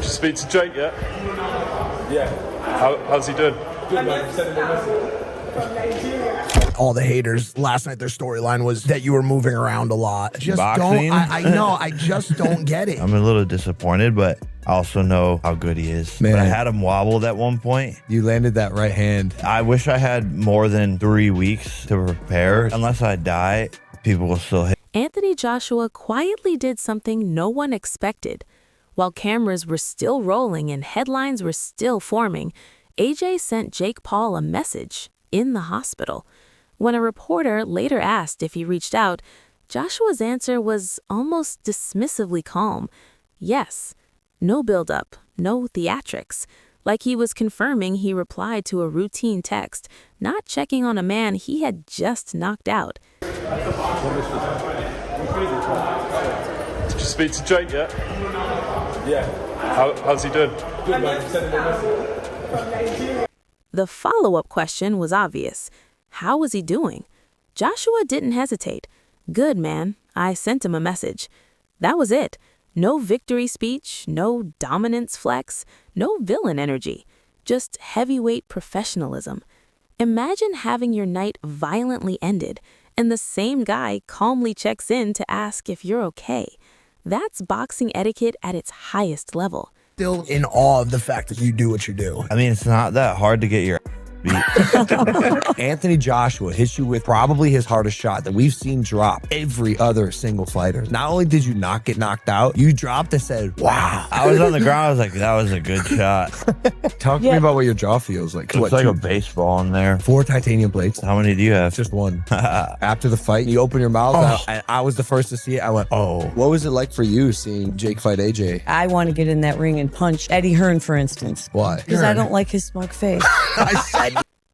you speak to Jake yet? Yeah. How's he doing? Good, man. Send him a message. All the haters last night, their storyline was that you were moving around a lot. Just Boxing? don't. I know. I just don't get it. I'm a little disappointed, but I also know how good he is. Man. But I had him wobbled at one point. You landed that right hand. I wish I had more than 3 weeks to prepare. Unless I die, people will still hate. Anthony Joshua quietly did something no one expected. While cameras were still rolling and headlines were still forming, AJ sent Jake Paul a message in the hospital. When a reporter later asked if he reached out, Joshua's answer was almost dismissively calm. Yes. No build-up, no theatrics. Like he was confirming he replied to a routine text, not checking on a man he had just knocked out. Did you speak to Jake yet? Yeah. How's he doing? Good, man. Send him a message. The follow-up question was obvious. How was he doing? Joshua didn't hesitate. Good, man. I sent him a message. That was it. No victory speech, no dominance flex, no villain energy. Just heavyweight professionalism. Imagine having your night violently ended, and the same guy calmly checks in to ask if you're okay. That's boxing etiquette at its highest level. Still in awe of the fact that you do what you do. I mean, it's not that hard to get your beat. Anthony Joshua hits you with probably his hardest shot that we've seen drop every other single fighter. Not only did you not get knocked out, you dropped and said, wow. I was on the ground. I was like, that was a good shot. Talk to me about what your jaw feels like. It's like a baseball in there. 4 titanium plates. How many do you have? Just one. After the fight, you open your mouth, and I was the first to see it. I went, oh. What was it like for you seeing Jake fight AJ? I want to get in that ring and punch Eddie Hearn, for instance. Why? Because I don't like his smug face.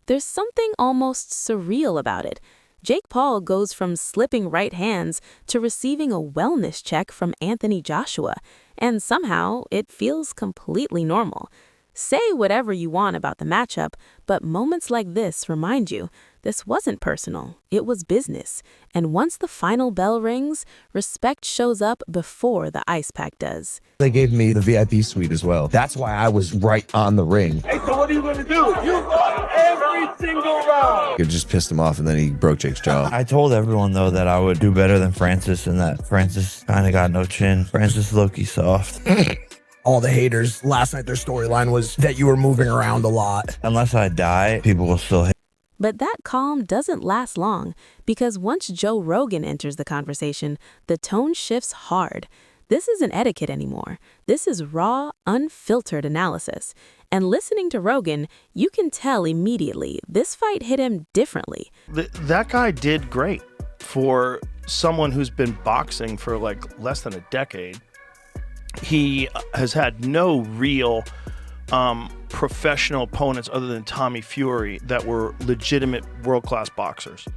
There's something almost surreal about it. Jake Paul goes from slipping right hands to receiving a wellness check from Anthony Joshua, and somehow it feels completely normal. Say whatever you want about the matchup, but moments like this remind you this wasn't personal, it was business. And once the final bell rings, respect shows up before the ice pack does. They gave me the VIP suite as well. That's why I was right on the ring. Hey, so what are you going to do? You fought every single round. It just pissed him off, and then he broke Jake's jaw. I told everyone, though, that I would do better than Francis and that Francis kind of got no chin. Francis low-key soft. All the haters last night, their storyline was that you were moving around a lot. Unless I die, people will still hate. But that calm doesn't last long, because once Joe Rogan enters the conversation, the tone shifts hard. This isn't etiquette anymore. This is raw, unfiltered analysis. And listening to Rogan, you can tell immediately this fight hit him differently. That guy did great for someone who's been boxing for like less than a decade. He has had no real professional opponents other than Tommy Fury that were legitimate world-class boxers.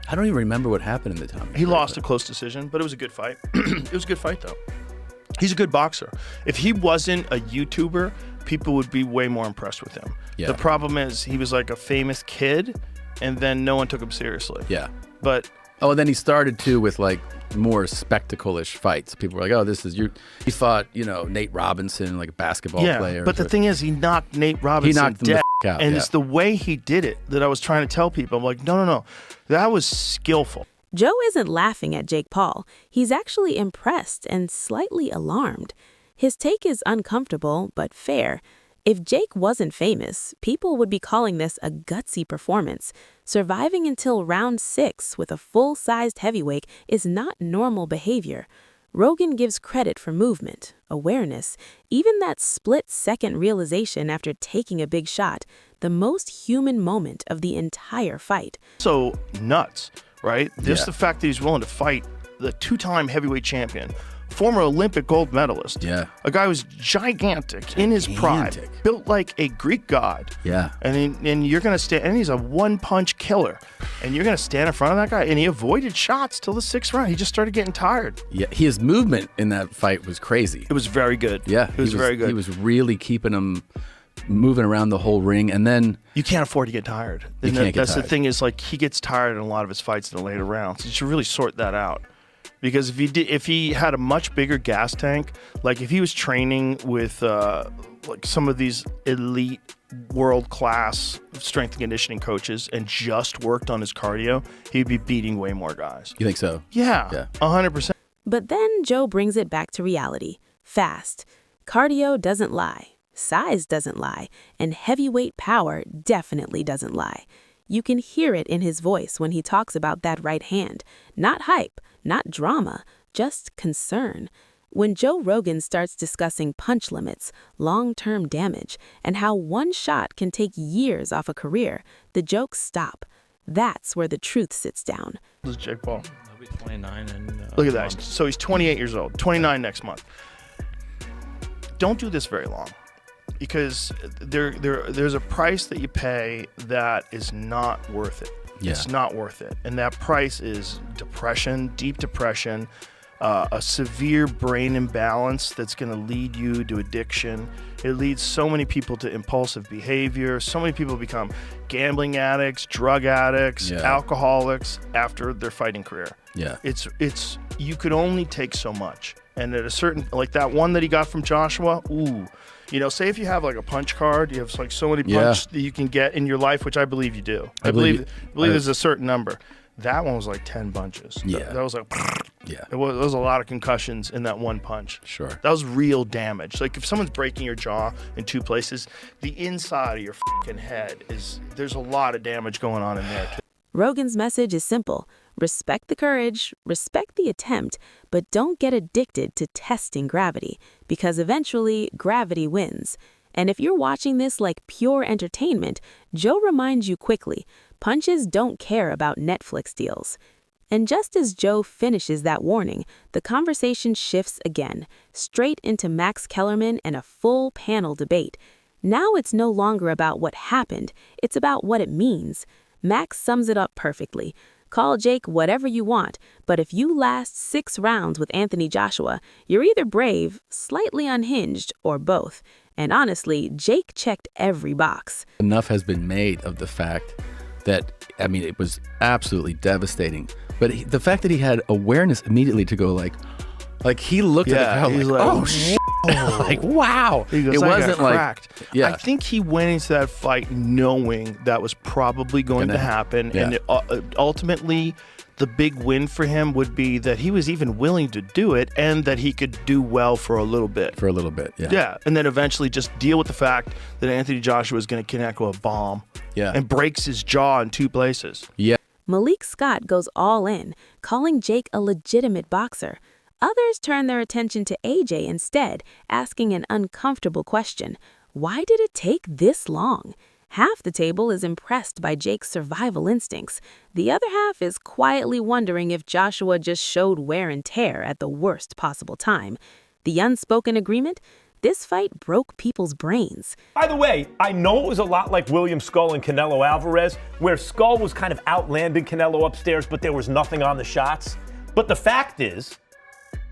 I don't even remember what happened in the Tommy He Fury lost fight. a close decision, but it was a good fight. It was a good fight, though. He's a good boxer. If he wasn't a YouTuber, people would be way more impressed with him. Yeah. The problem is he was like a famous kid, and then no one took him seriously. Yeah. But Oh, and then he started too with like more spectacle-ish fights. People were like, "Oh, this is you." He fought, Nate Robinson, like a basketball player. But the thing is, he knocked Nate Robinson knocked him dead, the out, and yeah. it's the way he did it that I was trying to tell people. I'm like, no, that was skillful. Joe isn't laughing at Jake Paul. He's actually impressed and slightly alarmed. His take is uncomfortable, but fair. If Jake wasn't famous, people would be calling this a gutsy performance. Surviving until round 6 with a full-sized heavyweight is not normal behavior. Rogan gives credit for movement, awareness, even that split-second realization after taking a big shot, the most human moment of the entire fight. So nuts, right? Just Yeah. the fact that he's willing to fight the 2-time heavyweight champion, former Olympic gold medalist. Yeah. A guy who's gigantic in his prime, Gigantic. built like a Greek god. Yeah. And you're going to stand, and he's a one-punch killer. And you're going to stand in front of that guy, and he avoided shots till the 6th round. He just started getting tired. Yeah, his movement in that fight was crazy. It was very good. Yeah, It was very good. He was really keeping him moving around the whole ring, and then You can't afford to get tired. You can't get That's tired. the thing is, like, he gets tired in a lot of his fights in the later rounds. You should really sort that out. Because if he had a much bigger gas tank, like if he was training with like some of these elite world-class strength and conditioning coaches and just worked on his cardio, he'd be beating way more guys. You think so? Yeah. 100%. But then Joe brings it back to reality. Fast. Cardio doesn't lie. Size doesn't lie. And heavyweight power definitely doesn't lie. You can hear it in his voice when he talks about that right hand. Not hype, not drama, just concern. When Joe Rogan starts discussing punch limits, long-term damage, and how one shot can take years off a career, the jokes stop. That's where the truth sits down. This is Jake Paul. He'll be 29 and Look at that. So he's 28 years old, 29 next month. Don't do this very long, because there's a price that you pay that is not worth it. Yeah. It's not worth it. And that price is depression, deep depression, a severe brain imbalance that's going to lead you to addiction. It leads so many people to impulsive behavior. So many people become gambling addicts, drug addicts, alcoholics after their fighting career. Yeah. It's you could only take so much. And at a certain, like that one that he got from Joshua, you know, say if you have like a punch card, you have like so many punch that you can get in your life, which I believe you do. I believe there's a certain number. That one was like 10 punches. Yeah. That was like, Yeah. there was a lot of concussions in that one punch. Sure. That was real damage. Like if someone's breaking your jaw in 2 places, the inside of your fucking head there's a lot of damage going on in there too. Rogan's message is simple. Respect the courage, respect the attempt, but don't get addicted to testing gravity, because eventually gravity wins. And if you're watching this like pure entertainment, Joe reminds you quickly, punches don't care about Netflix deals. And just as Joe finishes that warning, the conversation shifts again, straight into Max Kellerman and a full panel debate. Now it's no longer about what happened, it's about what it means. Max sums it up perfectly. Call Jake whatever you want, but if you last 6 rounds with Anthony Joshua, you're either brave, slightly unhinged, or both. And honestly, Jake checked every box. Enough has been made of the fact that, I mean, it was absolutely devastating. But the fact that he had awareness immediately to go like he looked at the crowd he's like, oh shit. Like, wow. He goes, it "I wasn't got like, cracked." yeah. I think he went into that fight knowing that was probably going to happen. Yeah. And ultimately, the big win for him would be that he was even willing to do it and that he could do well for a little bit. For a little bit, yeah. Yeah, and then eventually just deal with the fact that Anthony Joshua is going to connect with a bomb. Yeah. And breaks his jaw in 2 places. Yeah. Malik Scott goes all in, calling Jake a legitimate boxer. Others turn their attention to AJ instead, asking an uncomfortable question. Why did it take this long? Half the table is impressed by Jake's survival instincts. The other half is quietly wondering if Joshua just showed wear and tear at the worst possible time. The unspoken agreement? This fight broke people's brains. By the way, I know it was a lot like William Skull and Canelo Alvarez, where Skull was kind of outlanding Canelo upstairs, but there was nothing on the shots. But the fact is,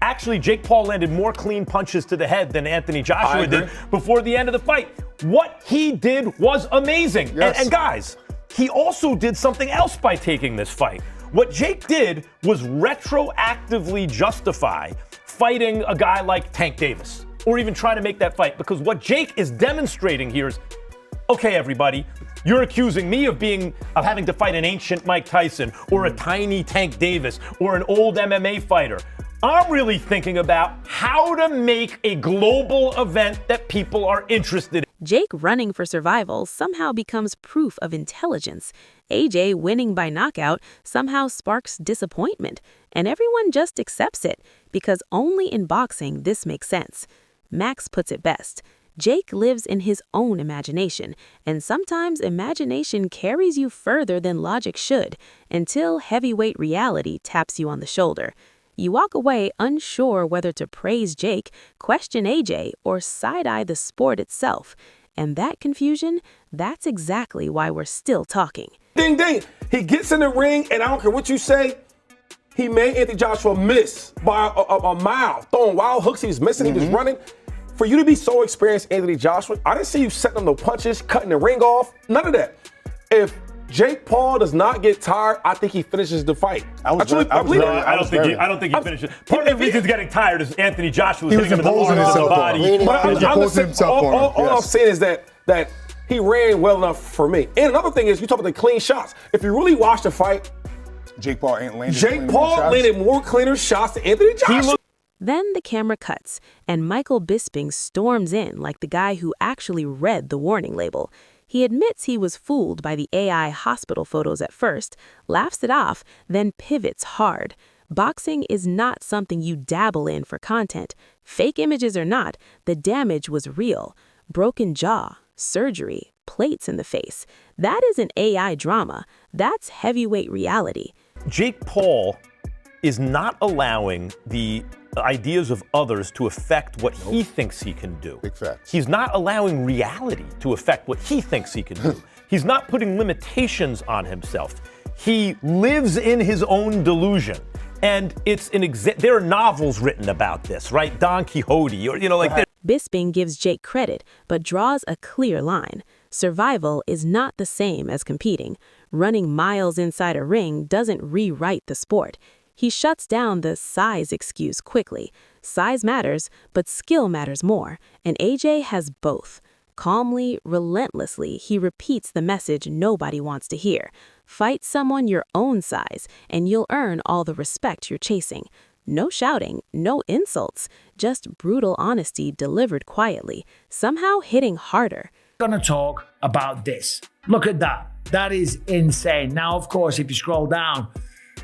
actually, Jake Paul landed more clean punches to the head than Anthony Joshua did before the end of the fight. What he did was amazing. Yes. And guys, he also did something else by taking this fight. What Jake did was retroactively justify fighting a guy like Tank Davis, or even trying to make that fight. Because what Jake is demonstrating here is, okay, everybody, you're accusing me of having to fight an ancient Mike Tyson, or a tiny Tank Davis, or an old MMA fighter. I'm really thinking about how to make a global event that people are interested in. Jake running for survival somehow becomes proof of intelligence. AJ winning by knockout somehow sparks disappointment, and everyone just accepts it, because only in boxing this makes sense. Max puts it best. Jake lives in his own imagination, and sometimes imagination carries you further than logic should, until heavyweight reality taps you on the shoulder. You walk away unsure whether to praise Jake, question AJ, or side-eye the sport itself. And that confusion, that's exactly why we're still talking. Ding, ding. He gets in the ring, and I don't care what you say, he made Anthony Joshua miss by a mile, throwing wild hooks. He was missing, he was running. For you to be so experienced, Anthony Joshua, I didn't see you setting up no punches, cutting the ring off, none of that. If Jake Paul does not get tired, I think he finishes the fight. I I don't think he finishes. Part of the reason he's getting tired is Anthony Joshua was hitting him in the arms of the body. All I'm saying is that he ran well enough for me. And another thing is, you talk about the clean shots. If you really watch the fight, Jake Paul landed landed more cleaner shots than Anthony Joshua. Then the camera cuts, and Michael Bisping storms in like the guy who actually read the warning label. He admits he was fooled by the AI hospital photos at first, laughs it off, then pivots hard. Boxing is not something you dabble in for content. Fake images or not, the damage was real. Broken jaw, surgery, plates in the face. That isn't AI drama. That's heavyweight reality. Jake Paul is not allowing the ideas of others to affect what he thinks he can do. Big facts. He's not allowing reality to affect what he thinks he can do. He's not putting limitations on himself. He lives in his own delusion. And it's there are novels written about this, right? Don Quixote, or Bisping gives Jake credit, but draws a clear line. Survival is not the same as competing. Running miles inside a ring doesn't rewrite the sport. He shuts down the size excuse quickly. Size matters, but skill matters more, and AJ has both. Calmly, relentlessly, he repeats the message nobody wants to hear. Fight someone your own size, and you'll earn all the respect you're chasing. No shouting, no insults, just brutal honesty delivered quietly, somehow hitting harder. Gonna talk about this. Look at that. That is insane. Now, of course, if you scroll down,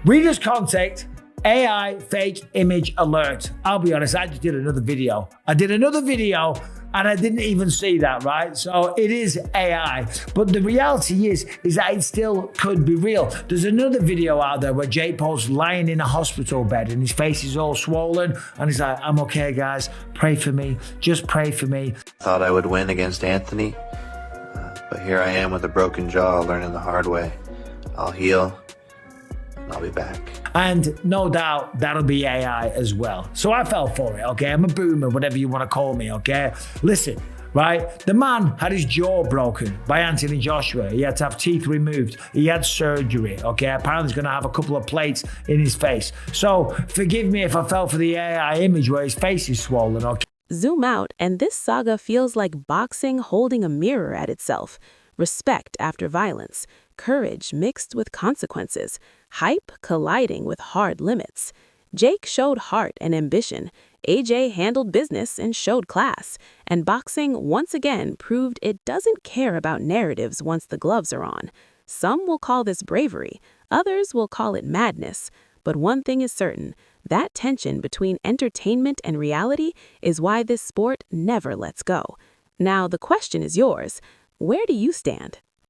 reader's contact, AI fake image alert. I'll be honest, I just did another video. And I didn't even see that, right? So it is AI. But the reality is that it still could be real. There's another video out there where Jake Paul's lying in a hospital bed and his face is all swollen. And he's like, I'm okay, guys. Pray for me. Just pray for me. Thought I would win against Anthony. But here I am with a broken jaw, learning the hard way. I'll heal. I'll be back. And no doubt that'll be AI as well. So I fell for it, okay? I'm a boomer, whatever you want to call me, okay? Listen, right? The man had his jaw broken by Anthony Joshua. He had to have teeth removed. He had surgery, okay? Apparently he's going to have a couple of plates in his face. So forgive me if I fell for the AI image where his face is swollen, okay? Zoom out, and this saga feels like boxing holding a mirror at itself. Respect after violence, courage mixed with consequences, hype colliding with hard limits. Jake showed heart and ambition, AJ handled business and showed class, and boxing once again proved it doesn't care about narratives once the gloves are on. Some will call this bravery, others will call it madness, but one thing is certain, that tension between entertainment and reality is why this sport never lets go. Now the question is yours. Where do you stand?